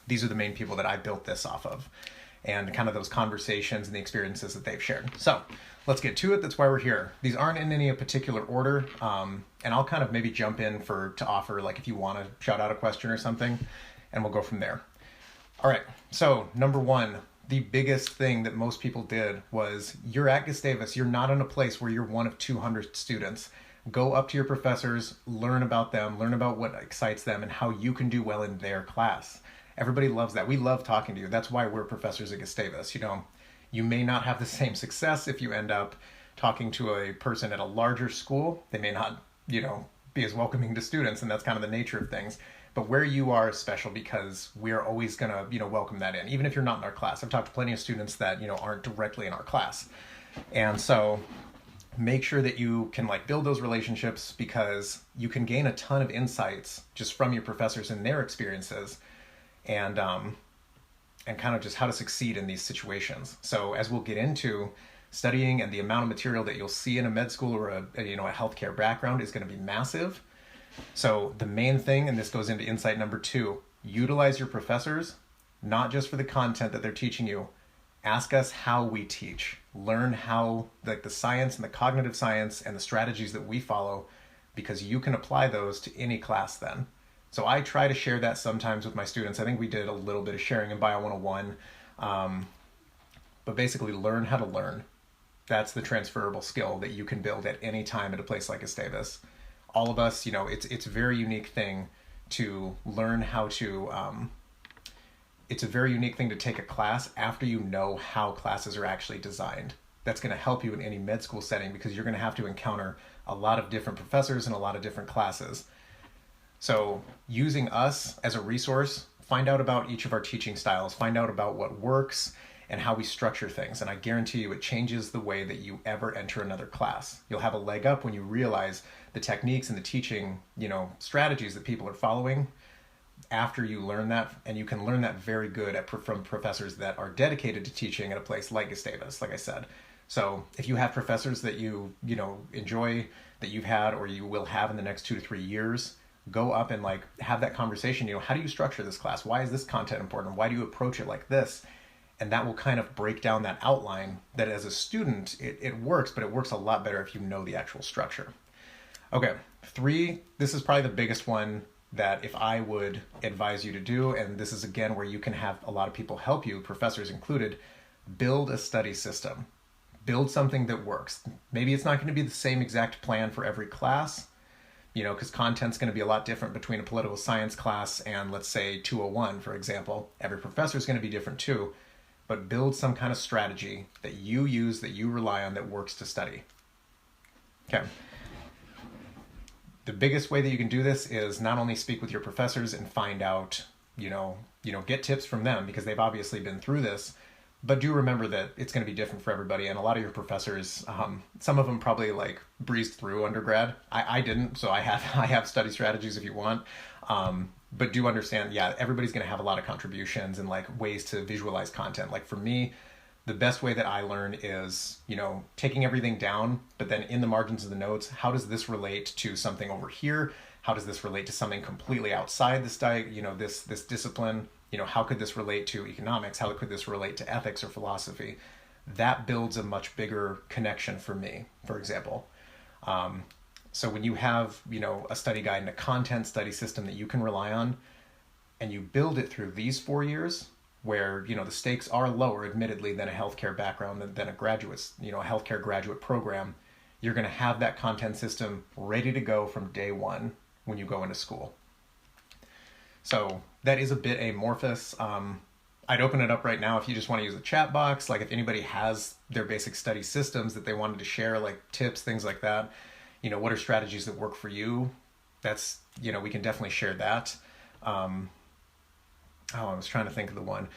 these are the main people that I built this off of, and kind of those conversations and the experiences that they've shared. So let's get to it. That's why we're here. These aren't in any particular order, and I'll kind of maybe jump in to offer, like, if you want to shout out a question or something, and we'll go from there. All right, so number one, the biggest thing that most people did was, you're at Gustavus, you're not in a place where you're one of 200 students. Go up to your professors, learn about them, learn about what excites them and how you can do well in their class. Everybody loves that. We love talking to you. That's why we're professors at Gustavus. You may not have the same success if you end up talking to a person at a larger school. They may not, be as welcoming to students, and that's kind of the nature of things. But where you are is special because we're always going to, welcome that in, even if you're not in our class. I've talked to plenty of students that, aren't directly in our class. And so make sure that you can build those relationships, because you can gain a ton of insights just from your professors and their experiences, and kind of just how to succeed in these situations. So as we'll get into, studying and the amount of material that you'll see in a med school or a healthcare background is going to be massive. So the main thing, and this goes into insight number 2, utilize your professors, not just for the content that they're teaching you. Ask us how we teach. Learn how, the science and the cognitive science and the strategies that we follow, because you can apply those to any class then. So I try to share that sometimes with my students. I think we did a little bit of sharing in Bio 101, but basically learn how to learn. That's the transferable skill that you can build at any time at a place like Gustavus. All of us, it's a very unique thing to learn how to, it's a very unique thing to take a class after you know how classes are actually designed. That's going to help you in any med school setting, because you're going to have to encounter a lot of different professors and a lot of different classes. So using us as a resource, find out about each of our teaching styles, find out about what works and how we structure things. And I guarantee you it changes the way that you ever enter another class. You'll have a leg up when you realize the techniques and the teaching, strategies that people are following after you learn that. And you can learn that very good from professors that are dedicated to teaching at a place like Gustavus, like I said. So if you have professors that you enjoy, that you've had or you will have in the next 2 to 3 years, go up and have that conversation. How do you structure this class? Why is this content important? Why do you approach it like this? And that will kind of break down that outline that as a student, it works, but it works a lot better if you know the actual structure. Okay, 3, this is probably the biggest one that if I would advise you to do, and this is again where you can have a lot of people help you, professors included, build a study system. Build something that works. Maybe it's not going to be the same exact plan for every class, because content's going to be a lot different between a political science class and, let's say, 201, for example. Every professor is going to be different too. But build some kind of strategy that you use, that you rely on, that works to study. Okay. The biggest way that you can do this is not only speak with your professors and find out, get tips from them, because they've obviously been through this, but do remember that it's going to be different for everybody. And a lot of your professors, some of them probably breezed through undergrad. I didn't, so I have study strategies if you want. But do understand, everybody's going to have a lot of contributions and ways to visualize content. For me, the best way that I learn is, taking everything down, but then in the margins of the notes, how does this relate to something over here? How does this relate to something completely outside this this discipline? How could this relate to economics? How could this relate to ethics or philosophy? That builds a much bigger connection for me, for example. So when you have, a study guide and a content study system that you can rely on, and you build it through these 4 years, where, the stakes are lower, admittedly, than a healthcare background, than a graduate, a healthcare graduate program, you're going to have that content system ready to go from day one when you go into school. So that is a bit amorphous. I'd open it up right now if you just want to use the chat box. If anybody has their basic study systems that they wanted to share, tips, things like that. What are strategies that work for you? That's, we can definitely share that. I was trying to think of the one.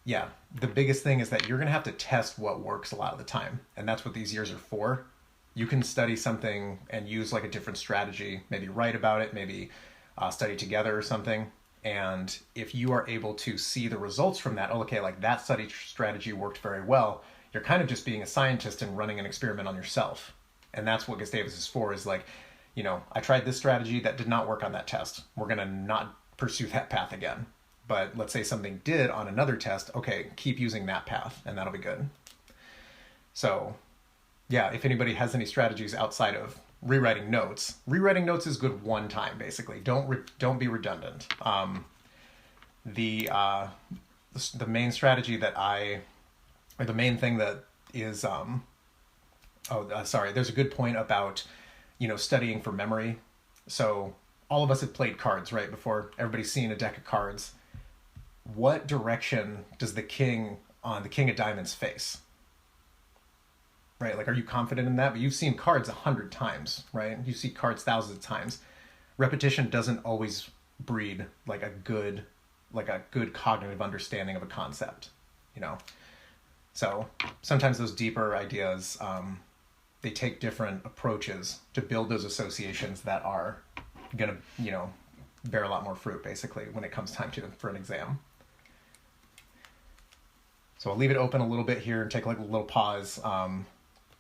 Yeah, the biggest thing is that you're going to have to test what works a lot of the time. And that's what these years are for. You can study something and use a different strategy, maybe write about it, maybe study together or something. And if you are able to see the results from that, that study strategy worked very well, you're kind of just being a scientist and running an experiment on yourself. And that's what Gustavus is for, is I tried this strategy that did not work on that test. We're going to not pursue that path again. but let's say something did on another test, okay, keep using that path and that'll be good. So yeah, if anybody has any strategies outside of rewriting notes is good one time, basically. Don't be redundant. The main strategy or the main thing that is, there's a good point about, studying for memory. So all of us have played cards, right? Before, everybody's seen a deck of cards. What direction does the king of diamonds face? Right? Like, are you confident in that? But you've seen cards 100 times, right? You see cards thousands of times. Repetition doesn't always breed like a good cognitive understanding of a concept, So sometimes those deeper ideas, they take different approaches to build those associations that are gonna, bear a lot more fruit, basically, when it comes time for an exam. So I'll leave it open a little bit here and take like a little pause.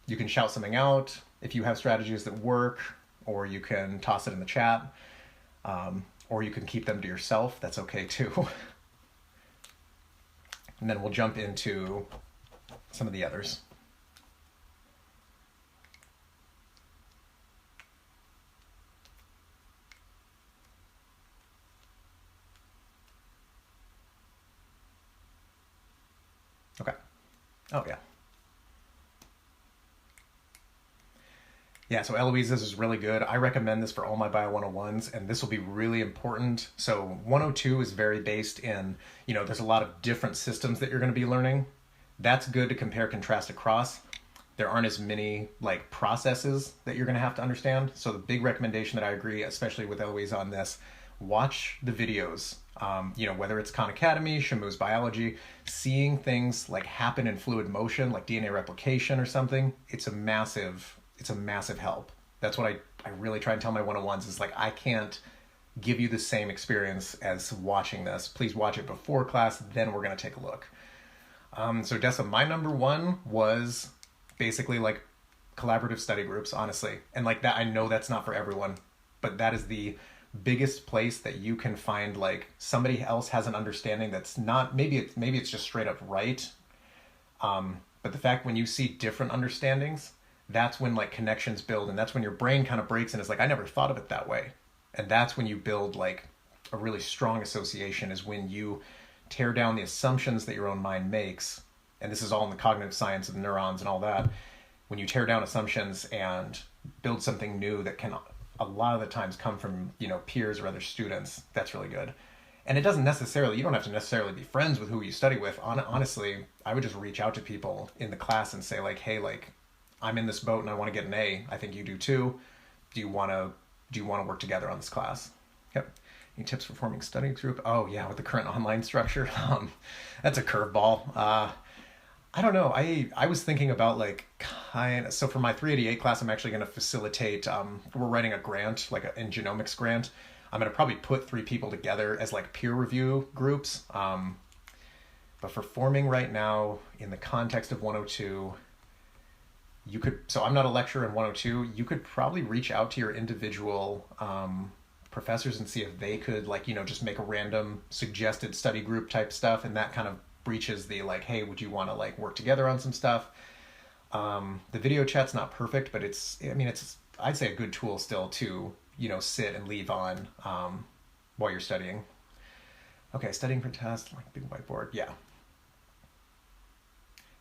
You can shout something out if you have strategies that work, or you can toss it in the chat, or you can keep them to yourself. That's okay too. And then we'll jump into some of the others. Okay. Oh, yeah. Yeah, so Eloise, this is really good. I recommend this for all my Bio 101s, and this will be really important. So 102 is very based in, there's a lot of different systems that you're going to be learning. That's good to compare, contrast across. There aren't as many like processes that you're going to have to understand. So the big recommendation that I agree, especially with Eloise on this, watch the videos. Whether it's Khan Academy, Shamu's biology, seeing things like happen in fluid motion, like DNA replication or something, it's a massive help. That's what I really try and tell my 101s is like, I can't give you the same experience as watching this. Please watch it before class, then we're going to take a look. So Dessa, my number one was basically like collaborative study groups, honestly. And like that, I know that's not for everyone, but that is the biggest place that you can find like somebody else has an understanding that's not, maybe it's just straight up right. But the fact when you see different understandings, that's when like connections build, and that's when your brain kind of breaks and is like, I never thought of it that way. And that's when you build like a really strong association, is when you tear down the assumptions that your own mind makes. And this is all in the cognitive science of neurons and all that. When you tear down assumptions and build something new that can a lot of the times come from, peers or other students, that's really good. And it doesn't necessarily, you don't have to necessarily be friends with who you study with. Honestly, I would just reach out to people in the class and say like, hey, like, I'm in this boat and I want to get an A. I think you do too. Do you want to work together on this class? Yep. Any tips for forming study group? Oh yeah, with the current online structure. That's a curveball. I don't know. I was thinking about like so for my 388 class, I'm actually going to facilitate, we're writing a grant, like in genomics grant. I'm going to probably put 3 people together as like peer review groups. But for forming right now in the context of 102, so I'm not a lecturer in 102. You could probably reach out to your individual professors and see if they could just make a random suggested study group type stuff. And that kind of breaches the like, hey, would you want to work together on some stuff? The video chat's not perfect, but it's I'd say a good tool still to, sit and leave on while you're studying. Okay, studying for tests, like big whiteboard. Yeah.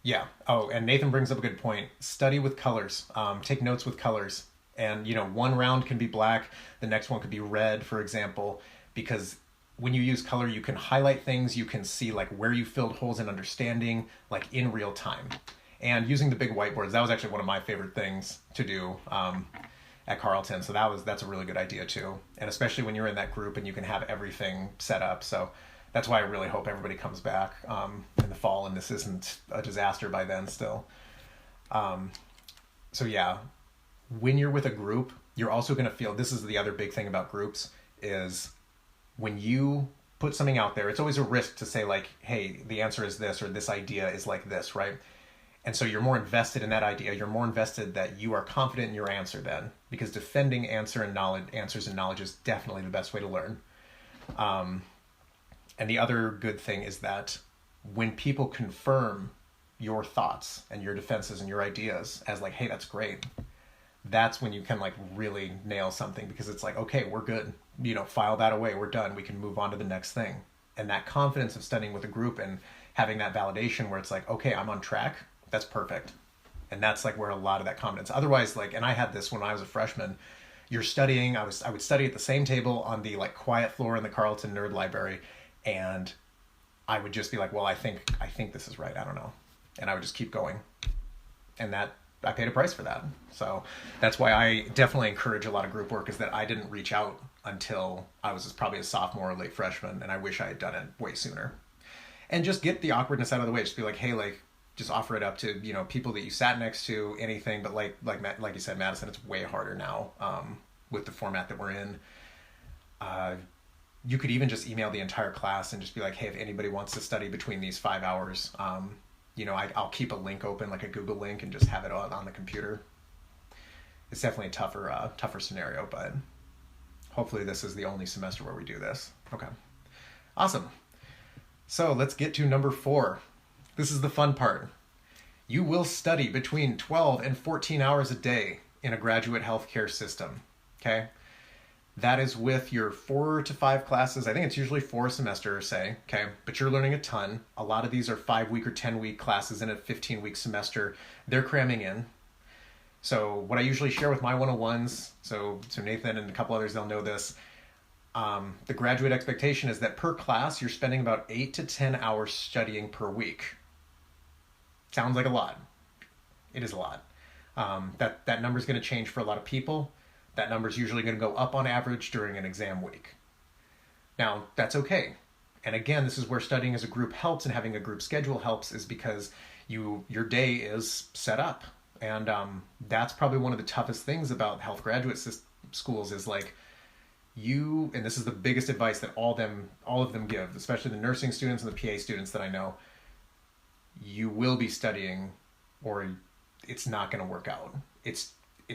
Yeah. Oh, and Nathan brings up a good point. Study with colors. Take notes with colors. And, one round can be black. The next one could be red, for example, because when you use color, you can highlight things. You can see where you filled holes in understanding, in real time. And using the big whiteboards, that was actually one of my favorite things to do at Carleton. So that's a really good idea too. And especially when you're in that group and you can have everything set up. So that's why I really hope everybody comes back in the fall and this isn't a disaster by then still. So yeah, when you're with a group, you're also going to feel, this is the other big thing about groups, is when you put something out there, it's always a risk to say hey, the answer is this, or this idea is like this, right? And so you're more invested in that idea. You're more invested that you are confident in your answer then, because defending answers and knowledge is definitely the best way to learn. And the other good thing is that when people confirm your thoughts and your defenses and your ideas as like, hey, that's great, that's when you can like really nail something, because it's like, okay, we're good. File that away. We're done. We can move on to the next thing. And that confidence of studying with a group and having that validation where it's like, okay, I'm on track. That's perfect. And that's like where a lot of that confidence. Otherwise, like, and I had this when I was a freshman, you're studying. I would study at the same table on the like quiet floor in the Carleton Nerd Library, and I would just be like, well, I think this is right. I don't know. And I would just keep going. And that, I paid a price for that. So that's why I definitely encourage a lot of group work, is that I didn't reach out until I was probably a sophomore or late freshman, and I wish I had done it way sooner. And just get the awkwardness out of the way. Just be like, hey, like, just offer it up to, people that you sat next to, anything. But like you said, Madison, it's way harder now with the format that we're in. You could even just email the entire class and just be like, hey, if anybody wants to study between these 5 hours, I'll keep a link open, like a Google link, and just have it on the computer. It's definitely a tougher scenario, but hopefully this is the only semester where we do this. Okay. Awesome. So let's get to number 4. This is the fun part. You will study between 12 and 14 hours a day in a graduate healthcare system. Okay. That is with your 4 to 5 classes. I think it's usually 4 a semester, say, okay? But you're learning a ton. A lot of these are 5-week or 10-week classes in a 15-week semester. They're cramming in. So what I usually share with my 101s, so Nathan and a couple others, they'll know this. The graduate expectation is that per class, you're spending about 8 to 10 hours studying per week. Sounds like a lot. It is a lot. That number is going to change for a lot of people. That number is usually going to go up on average during an exam week. Now, that's okay. And again, this is where studying as a group helps, and having a group schedule helps, is because your day is set up. And that's probably one of the toughest things about health graduate schools is like and this is the biggest advice that all of them give, especially the nursing students and the PA students that I know, you will be studying or it's not going to work out. It's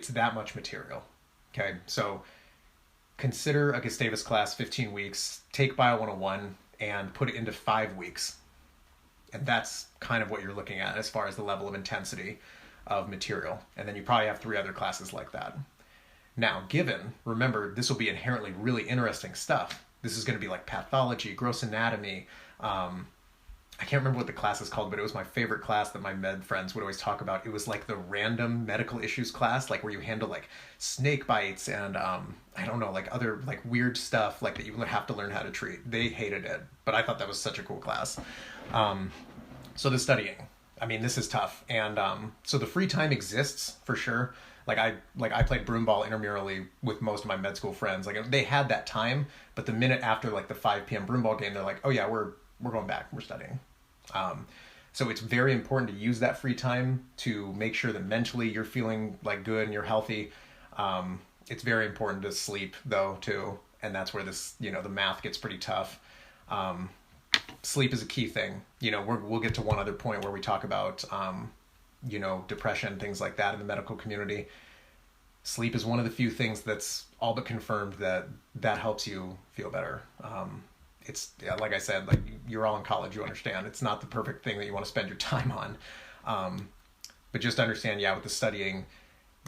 that much material. Okay, so consider a Gustavus class, 15 weeks, take Bio 101 and put it into 5 weeks. And that's kind of what you're looking at as far as the level of intensity of material. And then you probably have 3 other classes like that. Now, remember, this will be inherently really interesting stuff. This is going to be like pathology, gross anatomy. I can't remember what the class is called, but it was my favorite class that my med friends would always talk about. It was like the random medical issues class, like where you handle like snake bites and I don't know, like other like weird stuff like that you would have to learn how to treat. They hated it, but I thought that was such a cool class. So the studying, I mean, this is tough. And so the free time exists for sure. I played broomball intramurally with most of my med school friends. Like they had that time, but the minute after like the 5 p.m. broomball game, they're like, oh yeah, we're going back, we're studying. So it's very important to use that free time to make sure that mentally you're feeling like good and you're healthy. It's very important to sleep though too. And that's where this, the math gets pretty tough. Sleep is a key thing. We'll get to one other point where we talk about, depression, things like that in the medical community. Sleep is one of the few things that's all but confirmed that helps you feel better. It's like I said, like you're all in college, you understand. It's not the perfect thing that you want to spend your time on. But just understand, with the studying,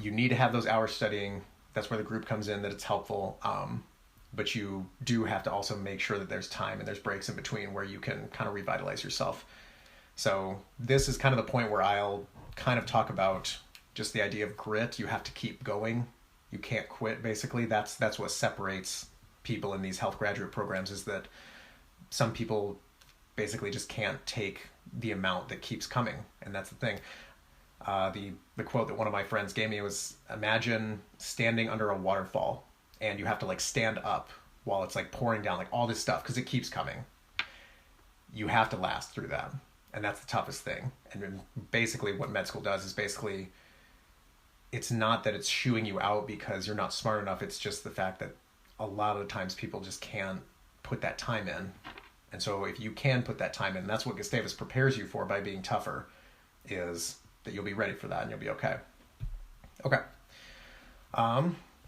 you need to have those hours studying. That's where the group comes in, that it's helpful. But you do have to also make sure that there's time and there's breaks in between where you can kind of revitalize yourself. So this is kind of the point where I'll kind of talk about just the idea of grit. You have to keep going. You can't quit, basically. That's what separates people in these health graduate programs, is that some people basically just can't take the amount that keeps coming. And that's the thing. The quote that one of my friends gave me was, imagine standing under a waterfall and you have to like stand up while it's like pouring down, like all this stuff, because it keeps coming. You have to last through that. And that's the toughest thing. And then basically what med school does is basically, it's not that it's shooing you out because you're not smart enough. It's just the fact that a lot of the times people just can't put that time in. And so if you can put that time in, that's what Gustavus prepares you for by being tougher, is that you'll be ready for that and you'll be okay. Okay.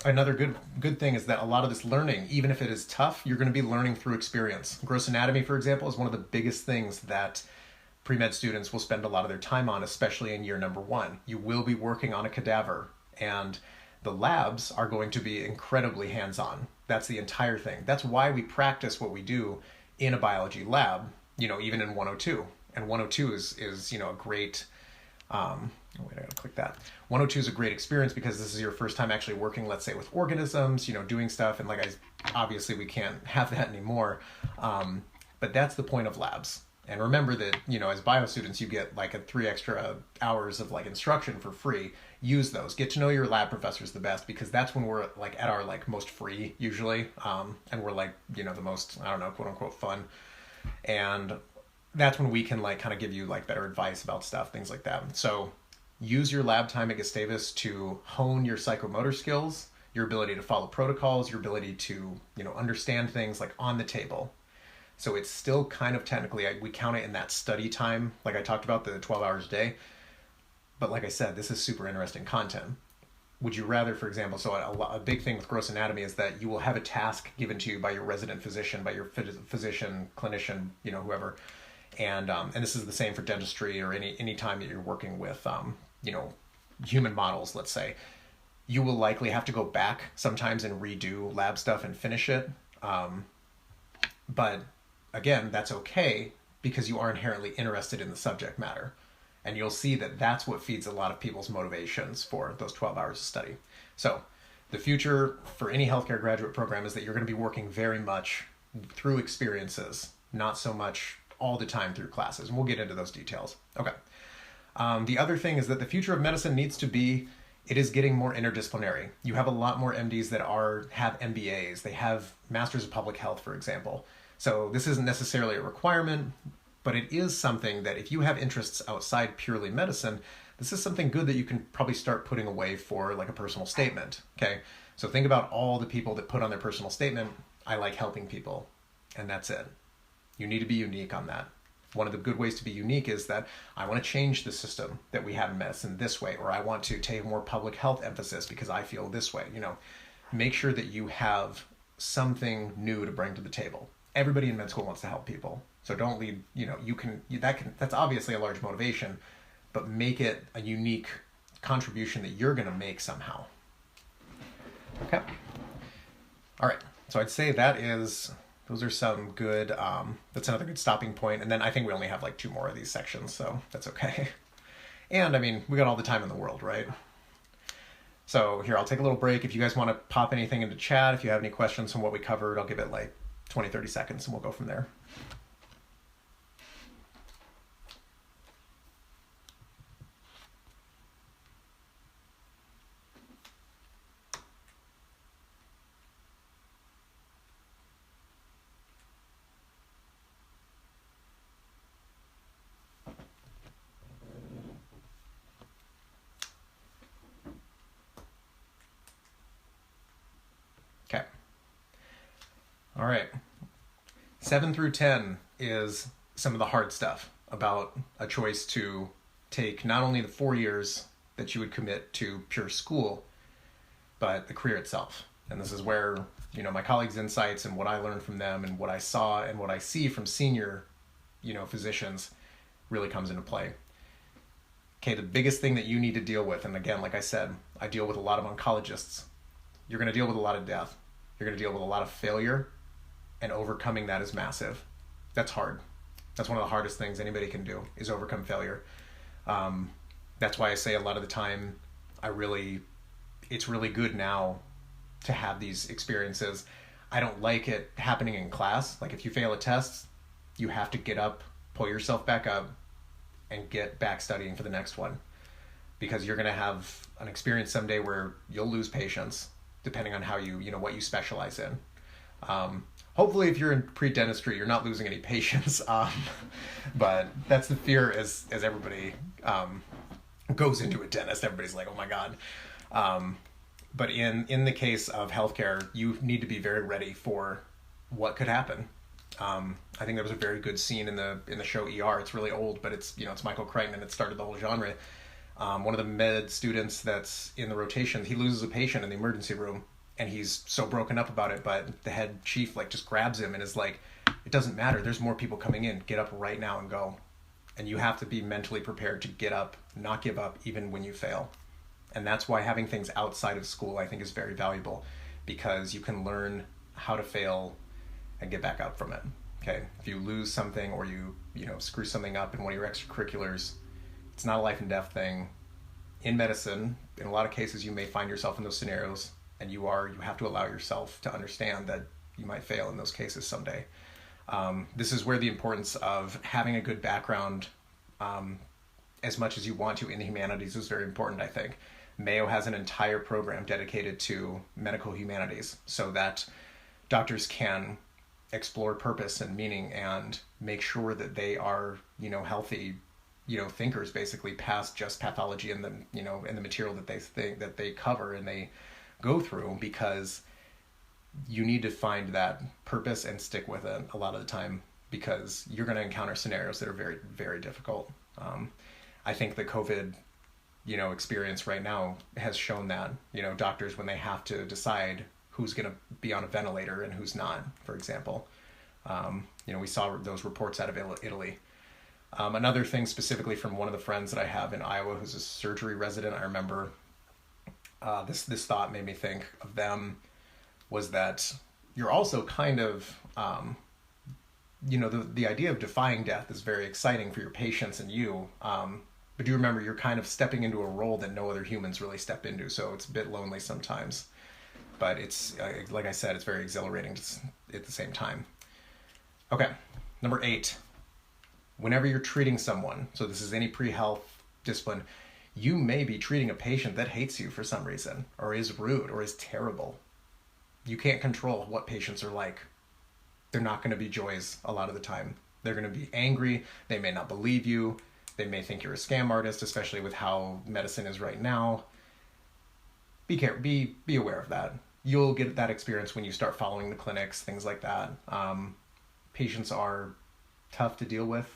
Another good thing is that a lot of this learning, even if it is tough, you're going to be learning through experience. Gross anatomy, for example, is one of the biggest things that pre-med students will spend a lot of their time on, especially in year number 1. You will be working on a cadaver, and the labs are going to be incredibly hands-on. That's the entire thing. That's why we practice what we do in a biology lab, even in 102. And 102 is a great, wait, I gotta click that. 102 is a great experience because this is your first time actually working, let's say, with organisms, doing stuff. And obviously we can't have that anymore. But that's the point of labs. And remember that, as bio students, you get like 3 extra hours of instruction for free. Use those. Get to know your lab professors the best, because that's when we're at our most free usually. And we're the most, I don't know, quote unquote fun. And that's when we can kind of give you better advice about stuff, things like that. So use your lab time at Gustavus to hone your psychomotor skills, your ability to follow protocols, your ability to, understand things on the table. So it's still kind of technically, we count it in that study time, like I talked about, the 12 hours a day. But like I said, this is super interesting content. Would you rather, for example, so a big thing with gross anatomy is that you will have a task given to you by your resident physician, by your physician, clinician, whoever. And this is the same for dentistry or any time that you're working with, human models, let's say. You will likely have to go back sometimes and redo lab stuff and finish it. But again, that's okay, because you are inherently interested in the subject matter. And you'll see that that's what feeds a lot of people's motivations for those 12 hours of study. So the future for any healthcare graduate program is that you're going to be working very much through experiences, not so much all the time through classes. And we'll get into those details. Okay. The other thing is that the future of medicine it is getting more interdisciplinary. You have a lot more MDs that have MBAs. They have Masters of Public Health, for example. So this isn't necessarily a requirement, but it is something that if you have interests outside purely medicine, this is something good that you can probably start putting away for a personal statement. Okay. So think about all the people that put on their personal statement, I like helping people, and that's it. You need to be unique on that. One of the good ways to be unique is that I want to change the system that we have in medicine this way, or I want to take more public health emphasis because I feel this way. Make sure that you have something new to bring to the table. Everybody in med school wants to help people. So don't leave, that's obviously a large motivation, but make it a unique contribution that you're going to make somehow. Okay. All right. So I'd say those are some good, that's another good stopping point. And then I think we only have 2 more of these sections, so that's okay. And we got all the time in the world, right? So here, I'll take a little break. If you guys want to pop anything into chat, if you have any questions on what we covered, I'll give it 20, 30 seconds and we'll go from there. Okay. All right. 7 through 10 is some of the hard stuff about a choice to take not only the 4 years that you would commit to pure school, but the career itself. And this is where, my colleagues' insights and what I learned from them and what I saw and what I see from senior, physicians really comes into play. Okay, the biggest thing that you need to deal with, and again, like I said, I deal with a lot of oncologists. You're going to deal with a lot of death. You're going to deal with a lot of failure, and overcoming that is massive. That's hard. That's one of the hardest things anybody can do, is overcome failure. That's why I say a lot of the time, it's really good now to have these experiences. I don't like it happening in class. If you fail a test, you have to get up, pull yourself back up, and get back studying for the next one. Because you're going to have an experience someday where you'll lose patience, depending on how what you specialize in. Hopefully, if you're in pre-dentistry, you're not losing any patience. But that's the fear as everybody goes into a dentist. Everybody's like, oh my God. But in the case of healthcare, you need to be very ready for what could happen. I think there was a very good scene in the show ER. It's really old, but it's Michael Crichton, and it started the whole genre. One of the med students that's in the rotation, he loses a patient in the emergency room, and he's so broken up about it, but the head chief like just grabs him and is like, it doesn't matter, there's more people coming in, get up right now and go. And you have to be mentally prepared to get up, not give up, even when you fail. And that's why having things outside of school, I think, is very valuable, because you can learn how to fail and get back up from it. Okay, if you lose something or you screw something up in one of your extracurriculars, it's not a life and death thing. In medicine, in a lot of cases, you may find yourself in those scenarios, and you have to allow yourself to understand that you might fail in those cases someday. This is where the importance of having a good background, as much as you want to, in the humanities is very important, I think. Mayo has an entire program dedicated to medical humanities so that doctors can explore purpose and meaning and make sure that they are, healthy, thinkers, basically, past just pathology and the material that they think that they cover and they go through, because you need to find that purpose and stick with it a lot of the time, because you're going to encounter scenarios that are very, very difficult. I think the COVID, experience right now has shown that, doctors, when they have to decide who's going to be on a ventilator and who's not, for example, we saw those reports out of Italy. Another thing specifically from one of the friends that I have in Iowa who's a surgery resident, I remember this thought made me think of them, was that you're also kind of, the idea of defying death is very exciting for your patients and you, but do remember you're kind of stepping into a role that no other humans really step into, so it's a bit lonely sometimes. But it's, like I said, it's very exhilarating at the same time. Okay, number 8. Whenever you're treating someone, so this is any pre-health discipline, you may be treating a patient that hates you for some reason, or is rude, or is terrible. You can't control what patients are like. They're not going to be joys a lot of the time. They're going to be angry. They may not believe you. They may think you're a scam artist, especially with how medicine is right now. Be aware of that. You'll get that experience when you start following the clinics, things like that. Patients are tough to deal with.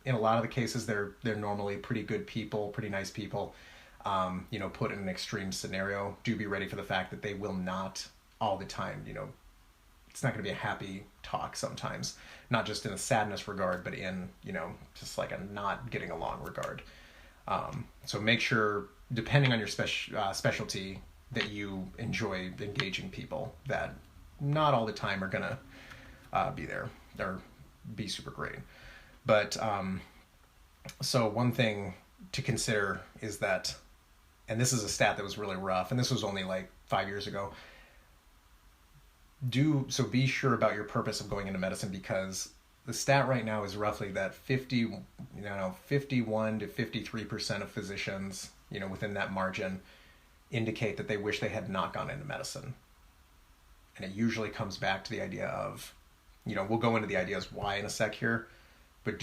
In a lot of the cases, they're normally pretty good people, pretty nice people. Put in an extreme scenario, do be ready for the fact that they will not all the time, it's not going to be a happy talk sometimes, not just in a sadness regard, but in, just like a not getting along regard. So make sure, depending on your specialty, that you enjoy engaging people that not all the time are going to be there or be super great. But so one thing to consider is that, and this is a stat that was really rough, and this was only like 5 years ago, be sure about your purpose of going into medicine, because the stat right now is roughly that 51 to 53% of physicians, within that margin, indicate that they wish they had not gone into medicine. And it usually comes back to the idea of, we'll go into the ideas why in a sec here, but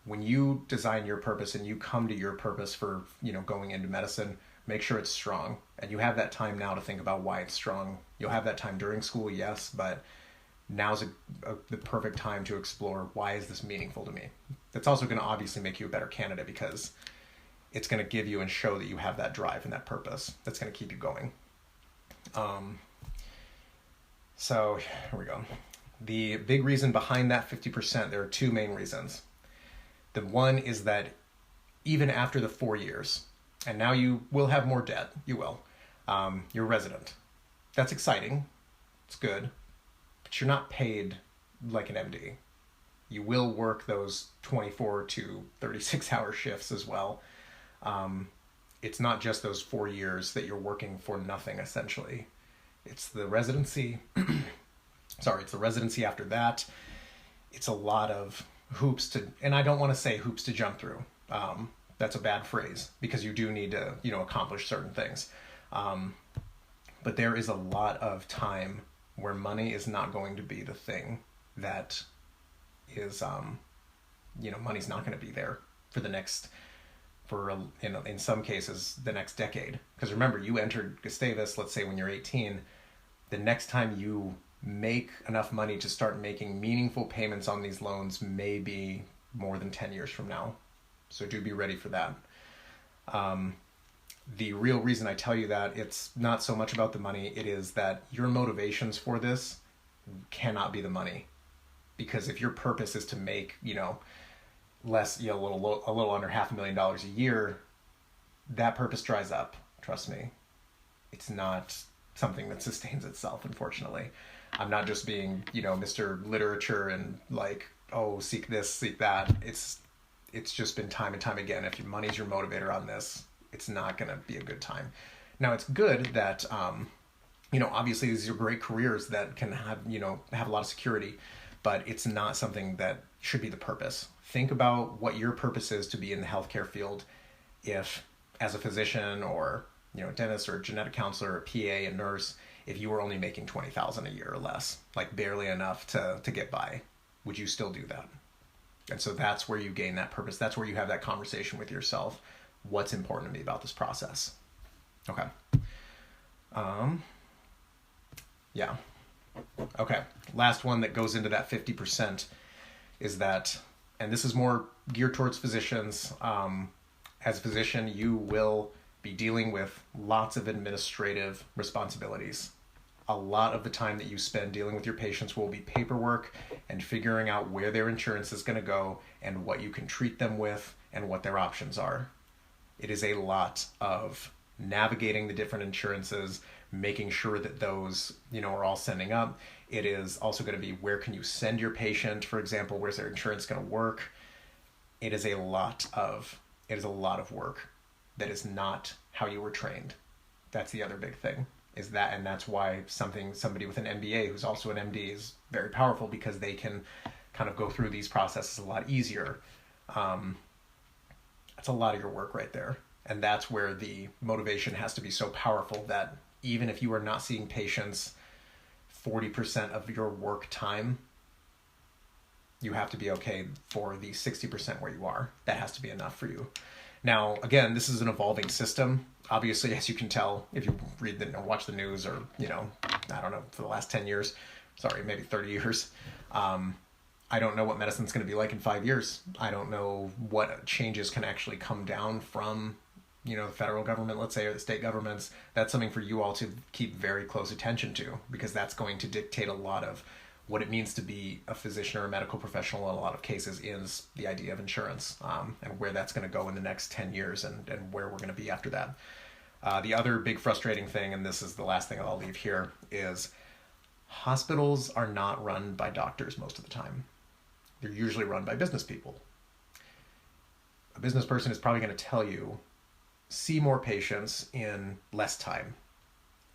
when you design your purpose and you come to your purpose for, going into medicine, make sure it's strong. And you have that time now to think about why it's strong. You'll have that time during school, yes, but now's the perfect time to explore, why is this meaningful to me? That's also going to obviously make you a better candidate, because it's going to give you and show that you have that drive and that purpose that's going to keep you going. So here we go. The big reason behind that 50%, there are 2 main reasons. The one is that even after the 4 years, and now you will have more debt, you're resident. That's exciting, it's good, but you're not paid like an MD. You will work those 24 to 36 hour shifts as well. It's not just those 4 years that you're working for nothing, essentially. It's the residency. It's the residency after that. It's a lot of hoops and I don't want to say hoops to jump through. That's a bad phrase, because you do need to, accomplish certain things. But there is a lot of time where money is not going to be the thing that is, money's not going to be there for in some cases, the next decade. Because remember, you entered Gustavus, let's say when you're 18, the next time you make enough money to start making meaningful payments on these loans may be more than 10 years from now. So do be ready for that. The real reason I tell you that, it's not so much about the money. It is that your motivations for this cannot be the money. Because if your purpose is to make, less, a little under $500,000 a year, that purpose dries up. Trust me. It's not something that sustains itself, unfortunately. I'm not just being, Mr. Literature and like, oh, seek this, seek that. It's just been time and time again. If your money's your motivator on this, it's not going to be a good time. Now, it's good that, obviously these are great careers that can have, have a lot of security, but it's not something that should be the purpose. Think about what your purpose is to be in the healthcare field. If, as a physician or, dentist or genetic counselor or PA and nurse, if you were only making $20,000 a year or less, like barely enough to get by, would you still do that? And so that's where you gain that purpose. That's where you have that conversation with yourself. What's important to me about this process? Okay. Yeah. Okay. Last one that goes into that 50% is that, and this is more geared towards physicians. As a physician, you will be dealing with lots of administrative responsibilities. A lot of the time that you spend dealing with your patients will be paperwork and figuring out where their insurance is going to go and what you can treat them with and what their options are. It is a lot of navigating the different insurances, making sure that those, are all sending up. It is also going to be, where can you send your patient, for example, where's their insurance going to work? It is a lot of work that is not how you were trained. That's the other big thing, is that, and that's why somebody with an MBA who's also an MD is very powerful, because they can kind of go through these processes a lot easier. That's a lot of your work right there. And that's where the motivation has to be so powerful, that even if you are not seeing patients 40% of your work time, you have to be okay for the 60% where you are. That has to be enough for you. Now, again, this is an evolving system. Obviously, as you can tell, if you read or watch the news, or, I don't know, for the last 10 years, maybe 30 years, I don't know what medicine's going to be like in 5 years. I don't know what changes can actually come down from, the federal government, let's say, or the state governments. That's something for you all to keep very close attention to, because that's going to dictate a lot of what it means to be a physician or a medical professional in a lot of cases, is the idea of insurance, and where that's going to go in the next 10 years and where we're going to be after that. The other big frustrating thing, and this is the last thing I'll leave here, is hospitals are not run by doctors most of the time. They're usually run by business people. A business person is probably going to tell you, see more patients in less time.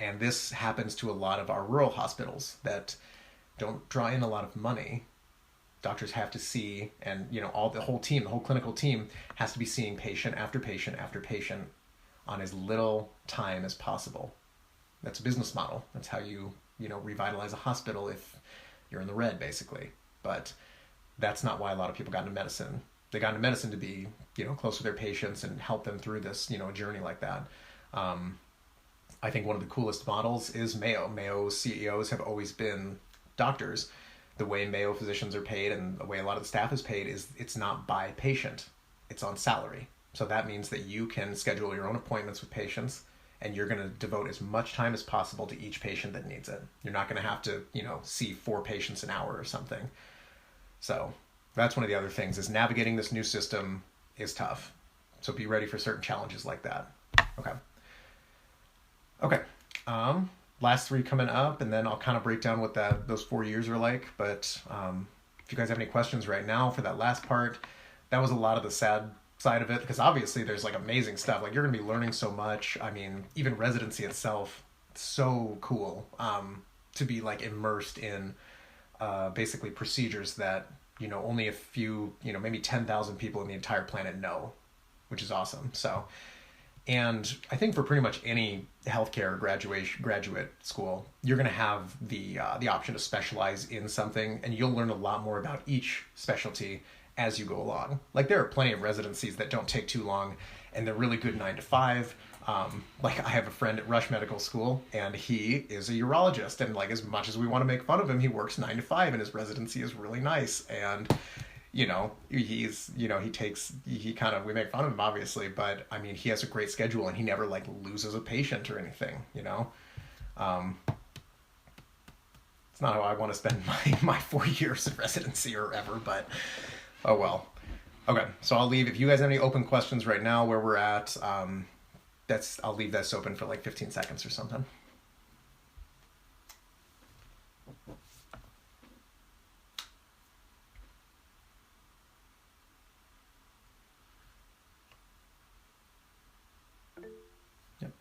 And this happens to a lot of our rural hospitals that don't draw in a lot of money. Doctors have to see, and the whole clinical team has to be seeing patient after patient after patient on as little time as possible. That's a business model. That's how you revitalize a hospital if you're in the red, basically. But that's not why a lot of people got into medicine. They got into medicine to be, close to their patients and help them through this, journey like that. I think one of the coolest models is Mayo. Mayo's CEOs have always been doctors. The way Mayo physicians are paid and the way a lot of the staff is paid is, it's not by patient, it's on salary. So that means that you can schedule your own appointments with patients, and you're going to devote as much time as possible to each patient that needs it. You're not going to have to, see 4 patients an hour or something. So that's one of the other things, is navigating this new system is tough. So be ready for certain challenges like that. Okay. Last 3 coming up, and then I'll kind of break down what those 4 years are like. But if you guys have any questions right now for that last part, that was a lot of the sad side of it, because obviously there's like amazing stuff. Like, you're going to be learning so much. I mean, even residency itself, it's so cool to be like immersed in basically procedures that, only a few, maybe 10,000 people in the entire planet know, which is awesome. So, and I think for pretty much any healthcare graduate school, you're going to have the option to specialize in something, and you'll learn a lot more about each specialty as you go along. Like, there are plenty of residencies that don't take too long, and they're really good 9 to 5. Like, I have a friend at Rush Medical School, and he is a urologist, and like, as much as we want to make fun of him, he works 9 to 5, and his residency is really nice. And he kind of, we make fun of him obviously, but I mean, he has a great schedule and he never like loses a patient or anything, It's not how I want to spend my 4 years of residency or ever, but oh well. Okay, so I'll leave, if you guys have any open questions right now where we're at, I'll leave this open for like 15 seconds or something. Yep.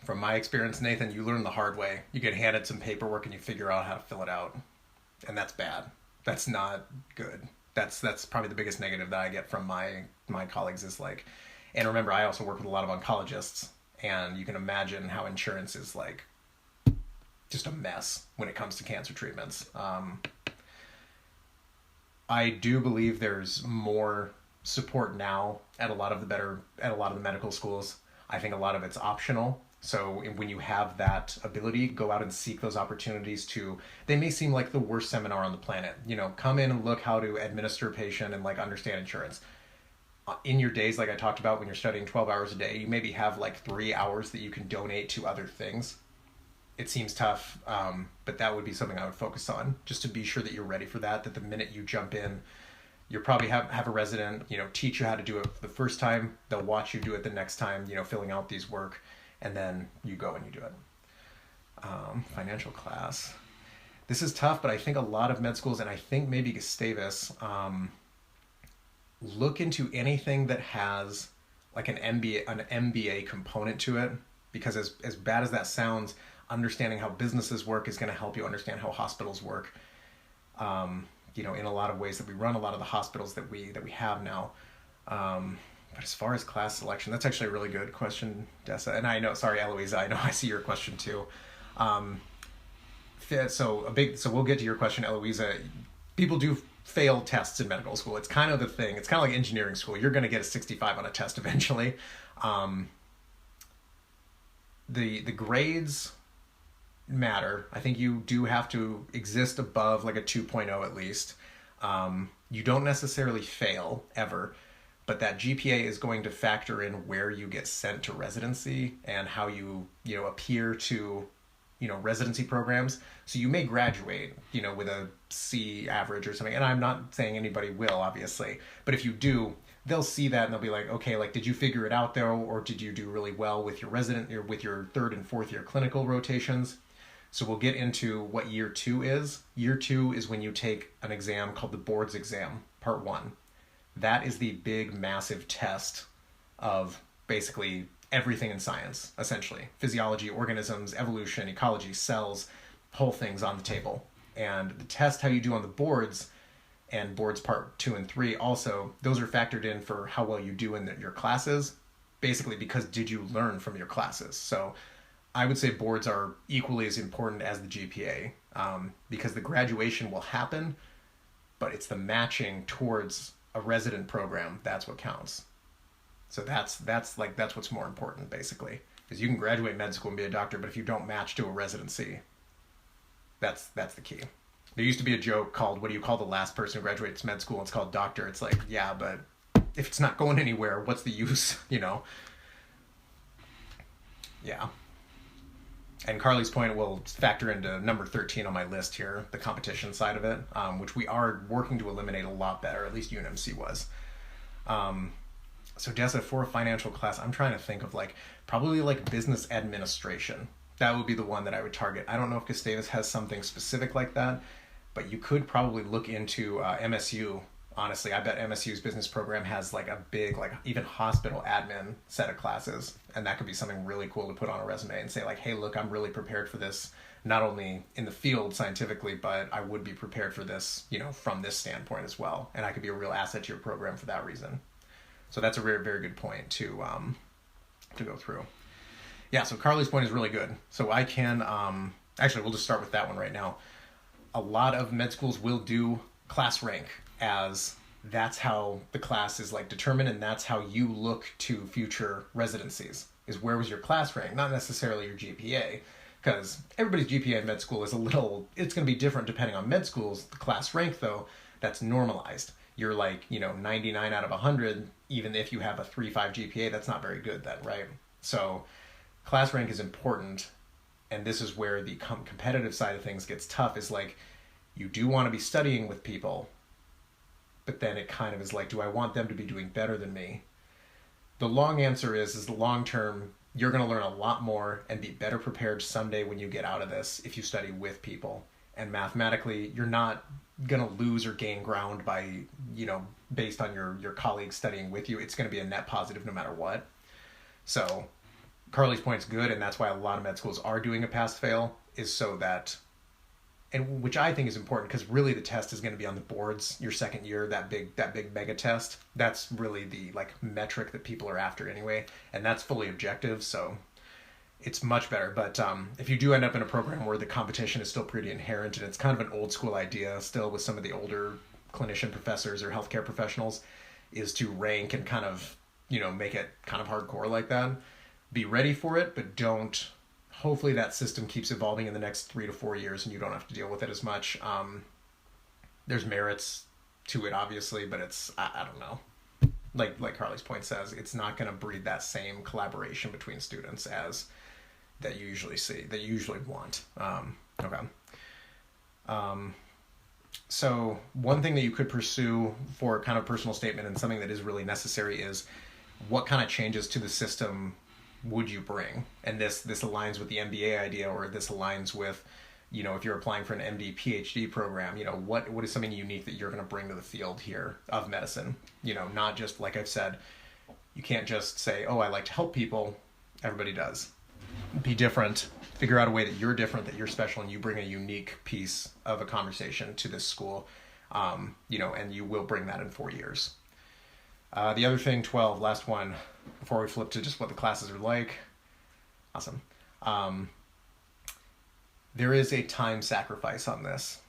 From my experience, Nathan, you learn the hard way. You get handed some paperwork and you figure out how to fill it out. And that's bad. That's not good. That's probably the biggest negative that I get from my colleagues is like, and remember, I also work with a lot of oncologists, and you can imagine how insurance is like just a mess when it comes to cancer treatments. I do believe there's more support now at a lot of the medical schools. I think a lot of it's optional. So when you have that ability, go out and seek those opportunities they may seem like the worst seminar on the planet. Come in and look how to administer a patient and like understand insurance. In your days, like I talked about, when you're studying 12 hours a day, you maybe have like 3 hours that you can donate to other things. It seems tough, but that would be something I would focus on, just to be sure that you're ready for that the minute you jump in, you'll probably have a resident, teach you how to do it the first time. They'll watch you do it the next time, filling out these work, and then you go and you do it. Financial class. This is tough, but I think a lot of med schools, and I think maybe Gustavus, look into anything that has like an MBA component to it, because as bad as that sounds, understanding how businesses work is going to help you understand how hospitals work. In a lot of ways that we run a lot of the hospitals that we have now. But as far as class selection, that's actually a really good question, Dessa. And I know, sorry, Eloisa, I know I see your question too. So we'll get to your question, Eloisa. People do fail tests in medical school. It's kind of the thing. It's kind of like engineering school. You're going to get a 65 on a test eventually. The grades matter. I think you do have to exist above like a 2.0 at least. You don't necessarily fail ever, but that GPA is going to factor in where you get sent to residency and how you appear to residency programs. So you may graduate with a C average or something, and I'm not saying anybody will, obviously, but if you do, they'll see that and they'll be like, okay, like, did you figure it out though, or did you do really well with your resident or with your 3rd and 4th year clinical rotations? So we'll get into what year 2 is. Year 2 is when you take an exam called the boards exam, part 1. That is the big, massive test of basically everything in science, essentially. Physiology, organisms, evolution, ecology, cells, whole things on the table. And the test, how you do on the boards, and boards part 2 and 3 also, those are factored in for how well you do in your classes, basically because did you learn from your classes? So I would say boards are equally as important as the GPA, because the graduation will happen, but it's the matching towards a resident program that's what counts. So that's what's more important, basically, because you can graduate med school and be a doctor, but if you don't match to a residency, that's the key. There used to be a joke called, what do you call the last person who graduates med school? It's called doctor. It's like, yeah, but if it's not going anywhere, what's the use, Yeah. And Carly's point will factor into number 13 on my list here, the competition side of it, which we are working to eliminate a lot better, at least UNMC was. So Dessa, for a financial class, I'm trying to think of probably business administration. That would be the one that I would target. I don't know if Gustavus has something specific like that, but you could probably look into MSU. Honestly, I bet MSU's business program has a big, even hospital admin set of classes. And that could be something really cool to put on a resume and say hey, look, I'm really prepared for this, not only in the field scientifically, but I would be prepared for this, from this standpoint as well. And I could be a real asset to your program for that reason. So that's a very, very good point to go through. Yeah, so Carly's point is really good. So I can, actually, we'll just start with that one right now. A lot of med schools will do class rank as that's how the class is like determined, and that's how you look to future residencies, is where was your class rank, not necessarily your GPA, because everybody's GPA in med school is it's going to be different depending on med schools. The class rank, though, that's normalized. You're like, 99 out of 100, even if you have a 3.5 GPA, that's not very good then, right? So class rank is important, and this is where the competitive side of things gets tough, is like, you do want to be studying with people, but then it kind of is like, do I want them to be doing better than me? The long answer is the long term, you're going to learn a lot more and be better prepared someday when you get out of this if you study with people. And mathematically, you're not going to lose or gain ground by, based on your colleagues studying with you. It's going to be a net positive no matter what. So Carly's point's good, and that's why a lot of med schools are doing a pass-fail, is so that, and which I think is important, because really the test is going to be on the boards your second year, that big mega test. That's really the metric that people are after anyway, and that's fully objective, so it's much better. But if you do end up in a program where the competition is still pretty inherent, and it's kind of an old school idea still with some of the older clinician professors or healthcare professionals, is to rank and kind of, make it kind of hardcore like that. Be ready for it, but don't. Hopefully that system keeps evolving in the next 3 to 4 years and you don't have to deal with it as much. There's merits to it, obviously, but it's, I don't know. Like Carly's point says, it's not going to breed that same collaboration between students as that you usually see, that you usually want. Okay. So one thing that you could pursue for kind of personal statement, and something that is really necessary, is what kind of changes to the system would you bring? And this aligns with the MBA idea, or this aligns with, if you're applying for an MD PhD program, what is something unique that you're going to bring to the field here of medicine? Not just, like I've said, you can't just say, oh, I like to help people. Everybody does. Be different. Figure out a way that you're different, that you're special, and you bring a unique piece of a conversation to this school, and you will bring that in 4 years. The other thing, 12, last one, before we flip to just what the classes are like. Awesome. There is a time sacrifice on this.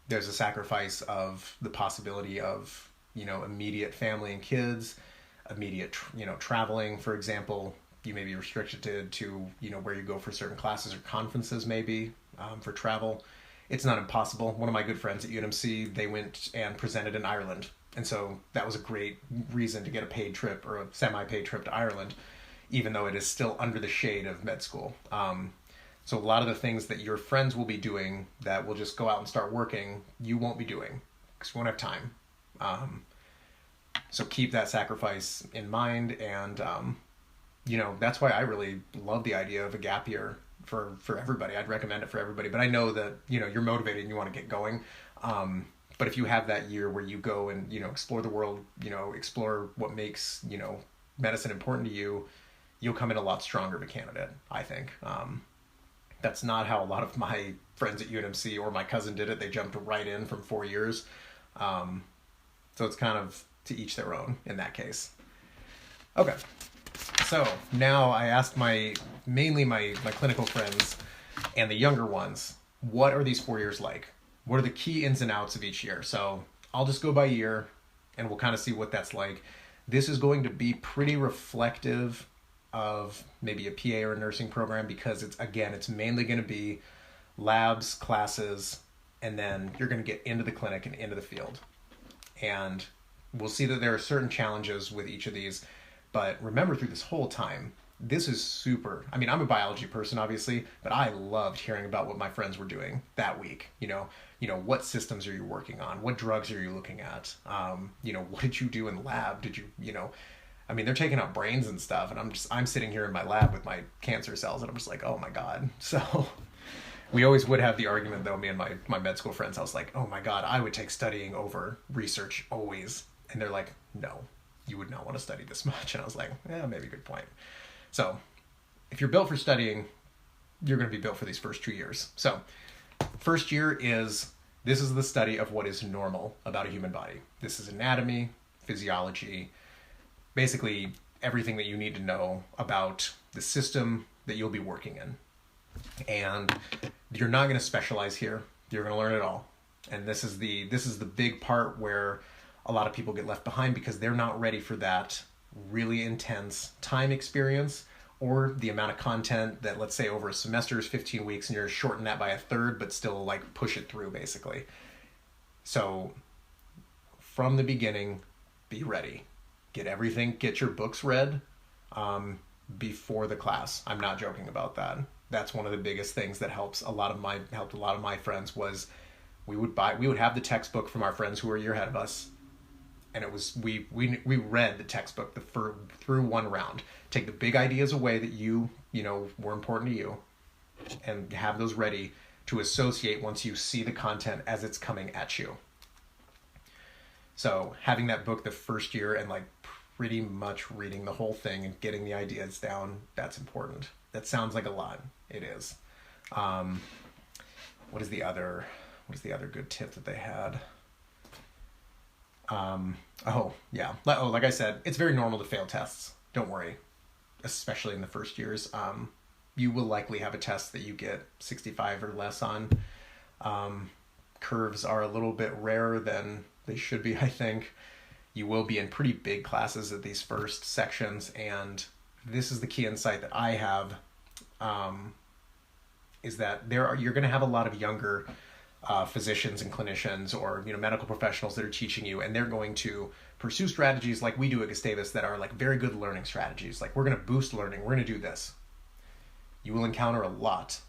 There's a sacrifice of the possibility of, immediate family and kids, immediate, traveling, for example. You may be restricted to, where you go for certain classes or conferences, maybe, for travel. It's not impossible. One of my good friends at UNMC, they went and presented in Ireland. And so that was a great reason to get a paid trip, or a semi-paid trip to Ireland, even though it is still under the shade of med school. So a lot of the things that your friends will be doing that will just go out and start working, you won't be doing because you won't have time. So keep that sacrifice in mind. And, that's why I really love the idea of a gap year for everybody. I'd recommend it for everybody. But I know that, you're motivated and you want to get going. But if you have that year where you go and, explore the world, explore what makes, medicine important to you, you'll come in a lot stronger of a candidate, I think. That's not how a lot of my friends at UNMC or my cousin did it. They jumped right in from 4 years. So it's kind of to each their own in that case. Okay. So now I asked mainly my clinical friends and the younger ones, what are these 4 years like? What are the key ins and outs of each year? So I'll just go by year and we'll kind of see what that's like. This is going to be pretty reflective of maybe a PA or a nursing program, because it's mainly going to be labs, classes, and then you're going to get into the clinic and into the field. And we'll see that there are certain challenges with each of these, but remember, through this whole time, this is super. I mean, I'm a biology person, obviously, but I loved hearing about what my friends were doing that week. What systems are you working on? What drugs are you looking at? What did you do in lab? Did you, they're taking out brains and stuff, and I'm sitting here in my lab with my cancer cells, and I'm just like, oh my God. So we always would have the argument, though, me and my med school friends, I was like, oh my God, I would take studying over research always. And they're like, no, you would not want to study this much. And I was like, yeah, maybe good point. So if you're built for studying, you're going to be built for these first 2 years. So first year this is the study of what is normal about a human body. This is anatomy, physiology, basically everything that you need to know about the system that you'll be working in. And you're not going to specialize here. You're going to learn it all. And this is the big part where a lot of people get left behind because they're not ready for that really intense time experience, or the amount of content that, let's say, over a semester is 15 weeks and you're shorten that by a third, but still like push it through basically. So from the beginning, be ready. Get your books read before the class. I'm not joking about that. That's one of the biggest things that helped a lot of my friends was we would have the textbook from our friends who were a year ahead of us, and it was we read the textbook through one round. Take the big ideas away that you know were important to you, and have those ready to associate once you see the content as it's coming at you. So having that book the first year and like pretty much reading the whole thing and getting the ideas down, that's important. That sounds like a lot. It is. What is the other good tip that they had? Like I said, it's very normal to fail tests. Don't worry, especially in the first years. You will likely have a test that you get 65 or less on. Curves are a little bit rarer than they should be, I think. You will be in pretty big classes at these first sections, and this is the key insight that I have, is that you're going to have a lot of younger physicians and clinicians or medical professionals that are teaching you, and they're going to pursue strategies like we do at Gustavus that are like very good learning strategies. Like, we're going to boost learning. We're going to do this. You will encounter a lot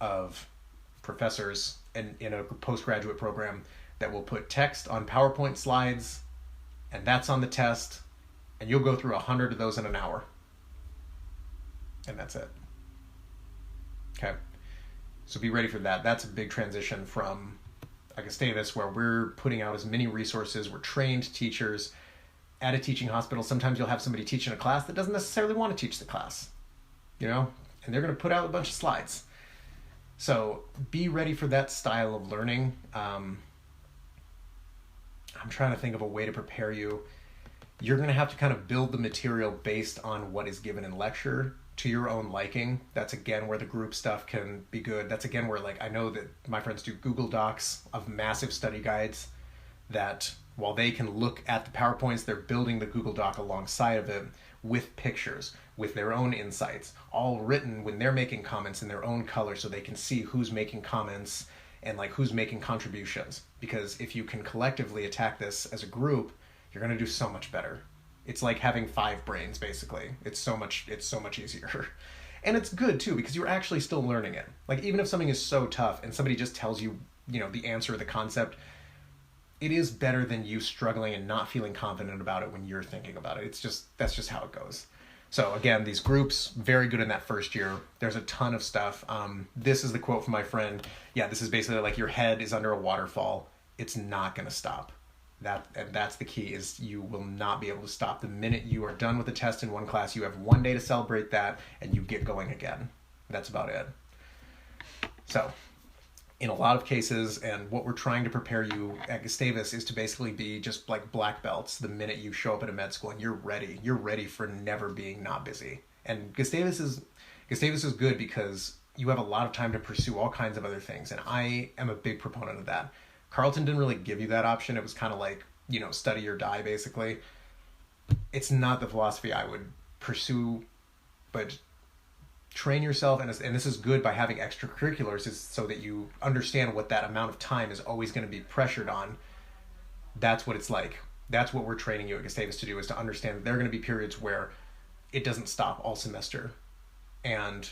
of professors in a postgraduate program that will put text on PowerPoint slides, and that's on the test, and you'll go through 100 of those in an hour. And that's it. Okay. So be ready for that. That's a big transition from Gustavus, where we're putting out as many resources. We're trained teachers at a teaching hospital. Sometimes you'll have somebody teaching a class that doesn't necessarily want to teach the class, and they're going to put out a bunch of slides. So be ready for that style of learning. I'm trying to think of a way to prepare you. You're going to have to kind of build the material based on what is given in lecture to your own liking. That's again where the group stuff can be good. That's again where, like, I know that my friends do Google Docs of massive study guides that while they can look at the PowerPoints, they're building the Google Doc alongside of it with pictures, with their own insights, all written when they're making comments in their own color so they can see who's making comments and like who's making contributions. Because if you can collectively attack this as a group, you're going to do so much better. It's like having 5 brains, basically. It's so much easier. And it's good too, because you're actually still learning it. Like, even if something is so tough and somebody just tells you, the answer or the concept, it is better than you struggling and not feeling confident about it when you're thinking about it. That's just how it goes. So again, these groups, very good in that first year. There's a ton of stuff. This is the quote from my friend. Yeah, this is basically like your head is under a waterfall. It's not going to stop. That's the key, is you will not be able to stop. The minute you are done with the test in one class, you have one day to celebrate that, and you get going again. That's about it. So in a lot of cases, and what we're trying to prepare you at Gustavus is to basically be just like black belts the minute you show up at a med school, and you're ready for never being not busy. And Gustavus is good because you have a lot of time to pursue all kinds of other things, and I am a big proponent of that. Carleton didn't really give you that option. It was kind of like, study or die, basically. It's not the philosophy I would pursue, but train yourself, and this is good by having extracurriculars, is so that you understand what that amount of time is always going to be pressured on. That's what it's like. That's what we're training you at Gustavus to do, is to understand that there are going to be periods where it doesn't stop all semester. And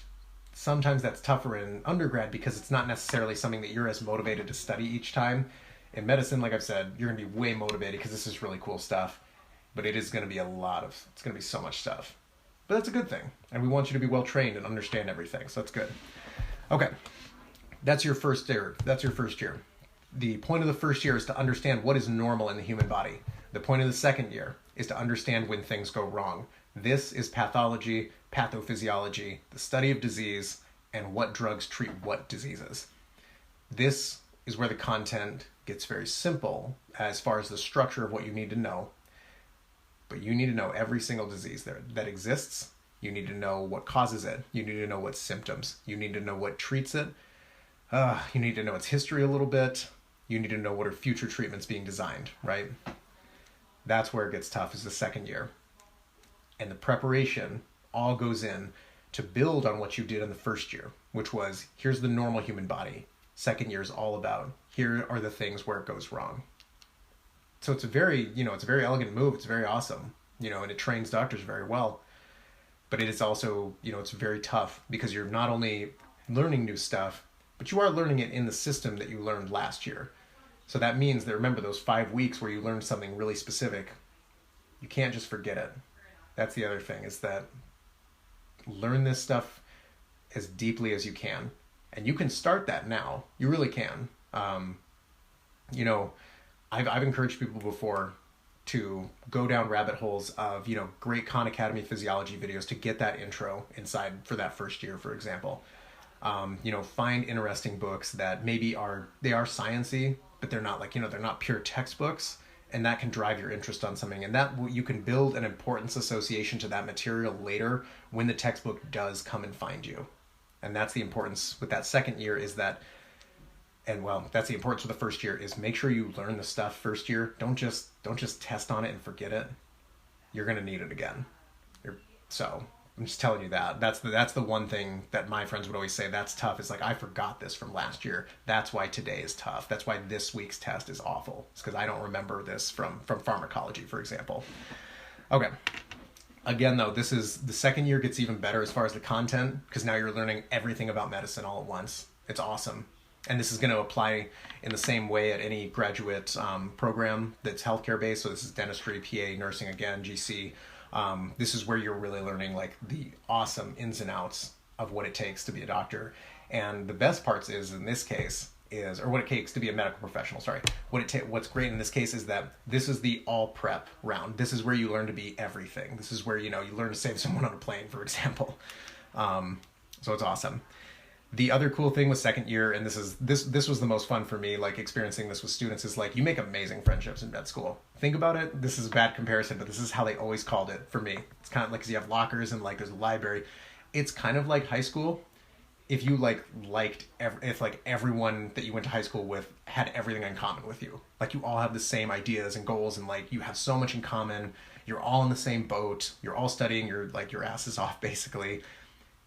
sometimes that's tougher in undergrad because it's not necessarily something that you're as motivated to study each time. In medicine, like I've said, you're going to be way motivated because this is really cool stuff. But it is going to be it's going to be so much stuff. But that's a good thing. And we want you to be well trained and understand everything. So that's good. Okay. That's your first year. The point of the first year is to understand what is normal in the human body. The point of the second year is to understand when things go wrong. This is pathology, pathophysiology, the study of disease, and what drugs treat what diseases. This is where the content gets very simple as far as the structure of what you need to know. But you need to know every single disease that exists. You need to know what causes it. You need to know what symptoms. You need to know what treats it. You need to know its history a little bit. You need to know what are future treatments being designed, right? That's where it gets tough, is the second year. And the preparation all goes in to build on what you did in the first year, which was, here's the normal human body. Second year is all about, here are the things where it goes wrong. So it's a very, it's a very elegant move. It's very awesome, and it trains doctors very well. But it is also, it's very tough because you're not only learning new stuff, but you are learning it in the system that you learned last year. So that means that, remember, those 5 weeks where you learned something really specific, you can't just forget it. That's the other thing, is that learn this stuff as deeply as you can. And you can start that now. You really can. I've encouraged people before to go down rabbit holes of, great Khan Academy physiology videos to get that intro inside for that first year, for example. Find interesting books that maybe are sciencey, but they're not they're not pure textbooks, and that can drive your interest on something. And that you can build an importance association to that material later when the textbook does come and find you. And that's the importance with that second year, is that, that's the importance of the first year, is make sure you learn the stuff first year. Don't just test on it and forget it. You're going to need it again. So I'm just telling you that. That's the one thing that my friends would always say, that's tough. It's like, I forgot this from last year. That's why today is tough. That's why this week's test is awful. It's because I don't remember this from pharmacology, for example. Okay. Again, though, this is the second year gets even better as far as the content, because now you're learning everything about medicine all at once. It's awesome. And this is going to apply in the same way at any graduate program that's healthcare based. So this is dentistry, PA, nursing, again, GC. This is where you're really learning the awesome ins and outs of what it takes to be a doctor. And the best parts is, in this case, or what it takes to be a medical professional, sorry. What's great in this case is that this is the all prep round. This is where you learn to be everything. This is where, you learn to save someone on a plane, for example. So it's awesome. The other cool thing with second year, and this was the most fun for me, experiencing this with students, is you make amazing friendships in med school. Think about it. This is a bad comparison, but this is how they always called it for me. It's kind of because you have lockers and there's a library. It's kind of like high school. If you if everyone that you went to high school with had everything in common with you, you all have the same ideas and goals, and you have so much in common. You're all in the same boat. You're all studying your asses off, basically.